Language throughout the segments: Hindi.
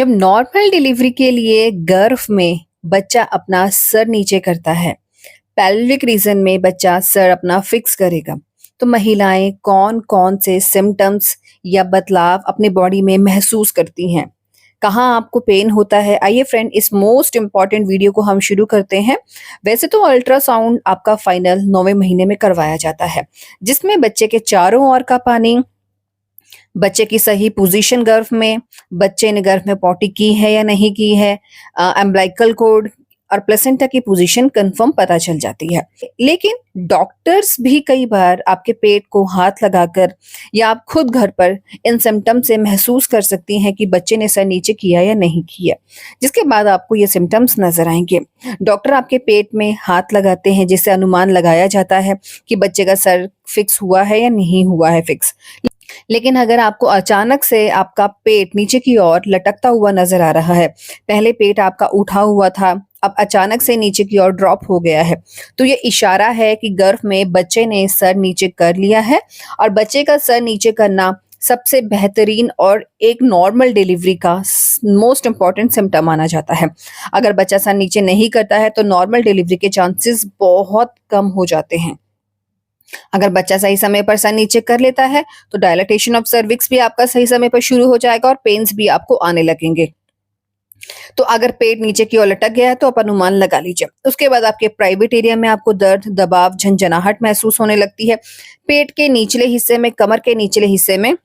जब नॉर्मल डिलीवरी के लिए गर्भ में बच्चा अपना सर नीचे करता है, पेल्विक रीजन में बच्चा सर अपना फिक्स करेगा, तो महिलाएं कौन-कौन से सिम्पटम्स या बदलाव अपने बॉडी में महसूस करती हैं? कहाँ आपको पेन होता है? आइए फ्रेंड, इस मोस्ट इम्पोर्टेंट वीडियो को हम शुरू करते हैं। वैसे तो अल्ट्रासाउंड आपका फाइनल 9वें महीने में करवाया जाता है, जिसमें बच्चे के चारों ओर का पानी, बच्चे की सही पोजीशन गर्भ में, बच्चे ने गर्भ में पॉटी की है या नहीं की है, अम्बिलिकल कॉर्ड और प्लेसेंटा की पोजीशन कंफर्म पता चल जाती है। लेकिन डॉक्टर्स भी कई बार आपके पेट को हाथ लगाकर या आप खुद घर पर इन सिम्टम्स से महसूस कर सकती हैं कि बच्चे ने सर नीचे किया या नहीं किया, जिसके बाद आपको ये सिम्टम्स नजर आएंगे। डॉक्टर आपके पेट में हाथ लगाते हैं, जिससे अनुमान लगाया जाता है कि बच्चे का सर फिक्स हुआ है या नहीं हुआ है फिक्स। लेकिन अगर आपको अचानक से आपका पेट नीचे की ओर लटकता हुआ नजर आ रहा है, पहले पेट आपका उठा हुआ था, अब अचानक से नीचे की ओर ड्रॉप हो गया है, तो ये इशारा है कि गर्भ में बच्चे ने सर नीचे कर लिया है। और बच्चे का सर नीचे करना सबसे बेहतरीन और एक नॉर्मल डिलीवरी का मोस्ट इम्पॉर्टेंट सिम्टम माना जाता है। अगर बच्चा सर नीचे नहीं करता है तो नॉर्मल डिलीवरी के चांसेस बहुत कम हो जाते हैं। अगर बच्चा सही समय पर सर नीचे कर लेता है तो डायलेटेशन ऑफ सर्विक्स भी आपका सही समय पर शुरू हो जाएगा और पेन्स भी आपको आने लगेंगे। तो अगर पेट नीचे की ओर लटक गया है तो आप अनुमान लगा लीजिए। उसके बाद आपके प्राइवेट एरिया में आपको दर्द, दबाव, झंझनाहट महसूस होने लगती है। पेट के निचले हिस्से में, कमर के निचले हिस्से में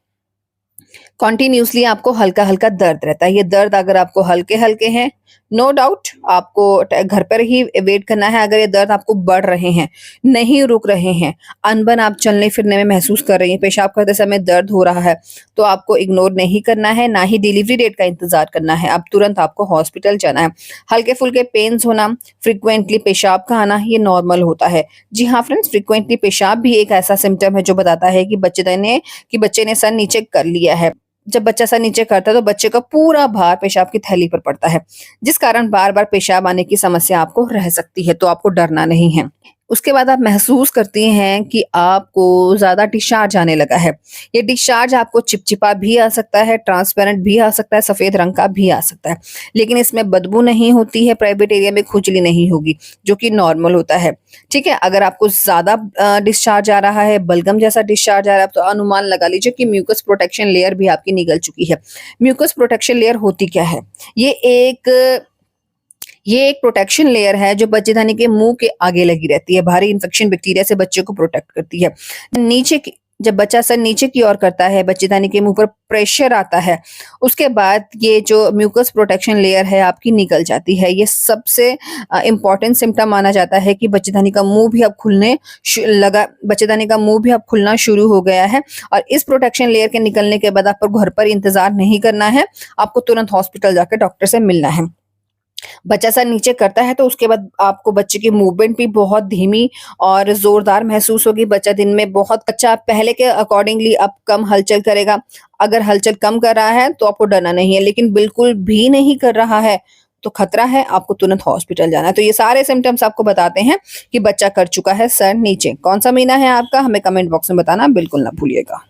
कॉन्टिन्यूसली आपको हल्का-हल्का दर्द रहता है। ये दर्द अगर आपको हल्के-हल्के हैं, नो डाउट आपको घर पर ही वेट करना है। अगर ये दर्द आपको बढ़ रहे हैं, नहीं रुक रहे हैं, अनबन आप चलने-फिरने में महसूस कर रही हैं, पेशाब करते समय दर्द हो रहा है, तो आपको इग्नोर नहीं करना है, ना ही डिलीवरी डेट का इंतज़ार करना है। अब तुरंत आपको हॉस्पिटल जाना है। हल्के-फुल्के पेन्स होना, फ्रीक्वेंटली पेशाब का आना, ये नॉर्मल होता है। जी हाँ फ्रेंड्स, फ्रीक्वेंटली पेशाब भी एक ऐसा सिम्पटम है जो बताता है कि बच्चे ने सर नीचे कर लिया है। जब बच्चा सर नीचे करता है तो बच्चे का पूरा भार पेशाब की थैली पर पड़ता है, जिस कारण बार-बार पेशाब आने की समस्या आपको रह सकती है, तो आपको डरना नहीं है। उसके बाद आप महसूस करती हैं कि आपको ज़्यादा डिस्चार्ज आने लगा है। ये डिस्चार्ज आपको चिपचिपा भी आ सकता है, ट्रांसपेरेंट भी आ सकता है, सफ़ेद रंग का भी आ सकता है। लेकिन इसमें बदबू नहीं होती है, प्राइवेट एरिया में खुजली नहीं होगी, जो कि नॉर्मल होता है। ठीक है? अगर आपको ज़्यादा डिस्चार्ज आ रहा है, बलगम जैसा डिस्चार्ज आ रहा है, तो अनुमान लगा लीजिए कि म्यूकस प्रोटेक्शन लेयर भी आपकी निगल चुकी है। म्यूकस प्रोटेक्शन लेयर होती क्या है? ये एक प्रोटेक्शन लेयर है जो बच्चेदानी के मुंह के आगे लगी रहती है, भारी इन्फेक्शन बैक्टीरिया से बच्चे को प्रोटेक्ट करती है। नीचे की जब बच्चा सर नीचे की ओर करता है, बच्चेदानी के मुंह पर प्रेशर आता है, उसके बाद ये जो म्यूकस प्रोटेक्शन लेयर है आपकी निकल जाती है। ये सबसे इम्पोर्टेंट सिम्पटम माना जाता है कि बच्चेदानी का मुंह भी अब खुलना शुरू हो गया है। और इस प्रोटेक्शन लेयर के निकलने के बाद आपको घर पर इंतजार नहीं करना है, आपको तुरंत हॉस्पिटल जाकर डॉक्टर से मिलना है। बच्चा सर नीचे करता है तो उसके बाद आपको बच्चे की मूवमेंट भी बहुत धीमी और ज़ोरदार महसूस होगी। बच्चा पहले के अकॉर्डिंगली अब कम हलचल करेगा। अगर हलचल कम कर रहा है तो आपको डरना नहीं है, लेकिन बिल्कुल भी नहीं कर रहा है तो खतरा है, आपको तुरंत हॉस्पिटल जाना है। तो ये सारे सिम्पटम्स आपको बताते हैं कि बच्चा कर चुका है सर नीचे। कौन सा महीना है आपका? हमें कमेंट बॉक्स में बताना बिल्कुल ना भूलिएगा।